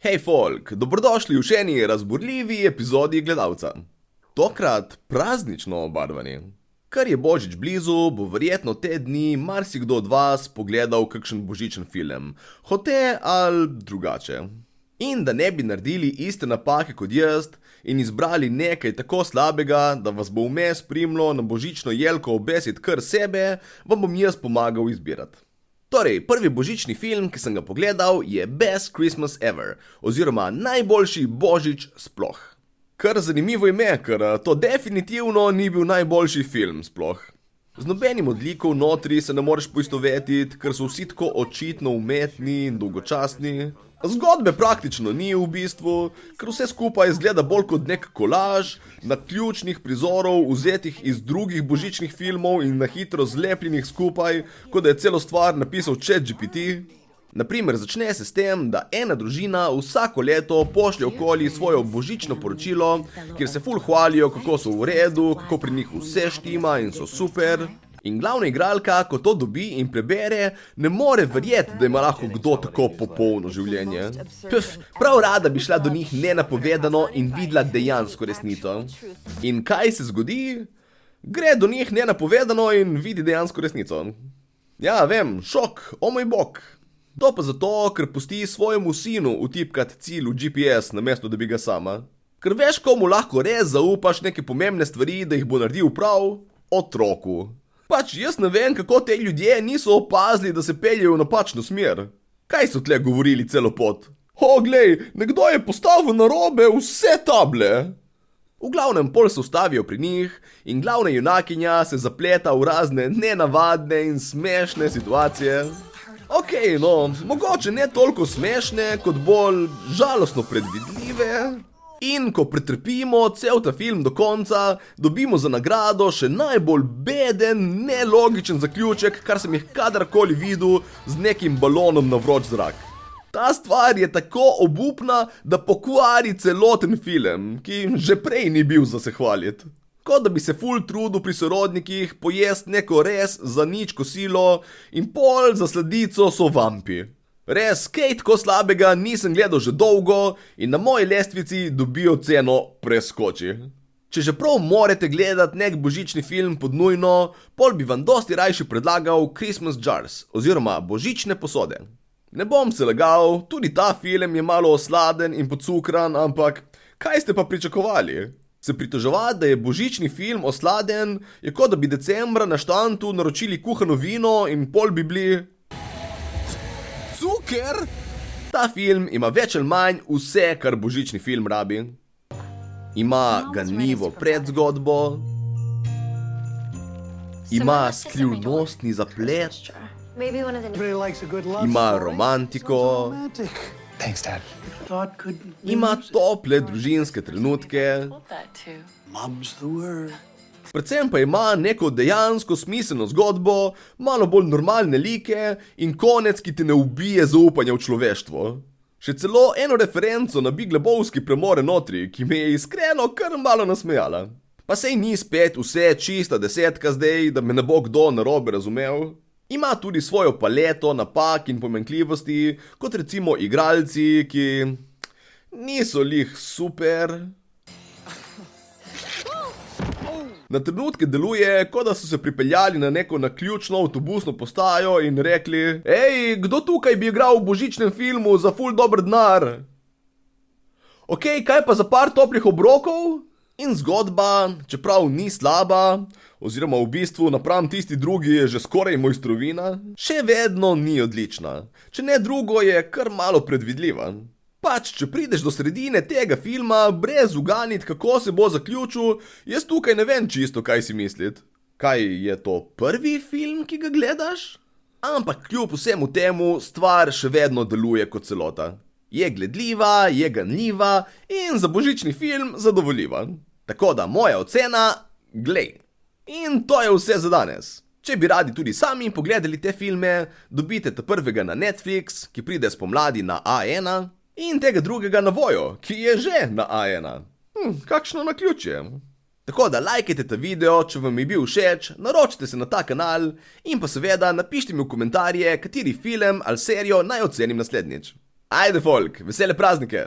Hej folk, dobrodošli v še eni razburljivi epizodi Gledalca. Tokrat praznično obarvani. Ker je Božič blizu, bo verjetno te dni marsikdo od vas pogledal kakšen božičen film. Hote ali drugače. In da ne bi naredili iste napake kot jaz in izbrali nekaj tako slabega, da vas bo vmes primlo na božično jelko obesiti kar sebe, vam bom jaz pomagal izbirati. Torej, prvi božični film, ki sem ga pogledal, je Best Christmas Ever, oziroma najboljši božič sploh. Kar zanimivo ime, ker to definitivno ni bil najboljši film sploh. Z nobenim od likov notri se ne moreš poistovetiti, ker so vsi tako očitno umetni in dolgočasni. Zgodbe praktično ni v bistvu, ker vse skupaj izgleda bolj kot nek kolaž naključnih prizorov vzetih iz drugih božičnih filmov in na hitro zlepljenih skupaj, kot da je celo stvar napisal ChatGPT. Naprimer, začne se s tem, da ena družina vsako leto pošlje okoli svoje božično poročilo, kjer se ful hvalijo, kako so v redu, kako pri njih vse štima in so super. In glavna igralka, ko to dobi in prebere, ne more verjeti, da ima lahko kdo tako popolno življenje. Prav rada bi šla do njih nenapovedano in videla dejansko resnico. In kaj se zgodi? Gre do njih nenapovedano in vidi dejansko resnico. Ja, vem, šok, o moj bog. To pa zato, ker pusti svojemu sinu vtipkat cilj v GPS, namesto da bi ga sama. Ker veš, komu lahko res zaupaš neke pomembne stvari, da jih bo naredil prav? Otroku. Pač jaz ne vem, kako te ljudje niso opazili, da se peljejo v napačno smer. Kaj so tle govorili celo pot? Glej, nekdo je postavil narobe vse table. V glavnem pol se ustavijo pri njih in glavna junakinja se zapleta v razne nenavadne in smešne situacije. Okej, no, mogoče ne toliko smešne, kot bolj žalostno predvidljive. In ko pretrpimo cel ta film do konca, dobimo za nagrado še najbolj beden, nelogičen zaključek, kar sem jih kadarkoli videl z nekim balonom na vroč zrak. Ta stvar je tako obupna, da pokvari celoten film, ki že prej ni bil za se hvaliti. Kot da bi se ful trudil pri sorodnikih pojest neko res za nič kosilo in pol za sladico so vampi. Res, kaj tako slabega nisem gledal že dolgo in na moji lestvici dobijo ceno preskoči. Če že prav morate gledati nek božični film pod nujno, pol bi vam dosti rajši predlagal Christmas Jars, oziroma božične posode. Ne bom se lagal, tudi ta film je malo osladen in pocukran, ampak kaj ste pa pričakovali? Se pritoževati, da je božični film osladen, je kot da bi decembra na štantu naročili kuhano vino in pol bi bili... Cuker? Ta film ima več ali manj vse, kar božični film rabi. Ima ganljivo predzgodbo, ima skrivnostni zaplet, ima romantiko, ima tople družinske trenutke, predvsem pa ima neko dejansko smiselno zgodbo, malo bolj normalne like in konec, ki te ne ubije zaupanja v človeštvo. Še celo eno referenco na Big Lebowski premore notri, ki me je iskreno kar malo nasmejala. Pa sej ni spet vse čista desetka zdaj, da me ne bo kdo narobe razumel. Ima tudi svojo paleto napak in pomanjkljivosti, kot recimo igralci, ki niso lih super. Na trenutke deluje, kot da so se pripeljali na neko naključno avtobusno postajo in rekli: Ej, kdo tukaj bi igral v božičnem filmu za ful dober denar? Okej, kaj pa za par toplih obrokov? In zgodba, čeprav ni slaba, oziroma v bistvu napram tisti drugi je že skoraj mojstrovina, še vedno ni odlična. Če ne drugo, je kar malo predvidljiva. Pač, če prideš do sredine tega filma, brez uganiti, kako se bo zaključil, jaz tukaj ne vem čisto, kaj si misliti. Kaj je to prvi film, ki ga gledaš? Ampak kljub vsemu temu, stvar še vedno deluje kot celota. Je gledljiva, je ganljiva in za božični film zadovoljiva. Tako da moja ocena, glej. In to je vse za danes. Če bi radi tudi sami pogledali te filme, dobite ta prvega na Netflix, ki pride spomladi na A1, in tega drugega na Voyo, ki je že na A1. Kakšno naključje. Tako da lajkajte ta video, če vam je bil všeč, naročite se na ta kanal in pa seveda napišite mi v komentarje, kateri film ali serijo naj ocenim naslednjič. Ajde, folk, vesele praznike!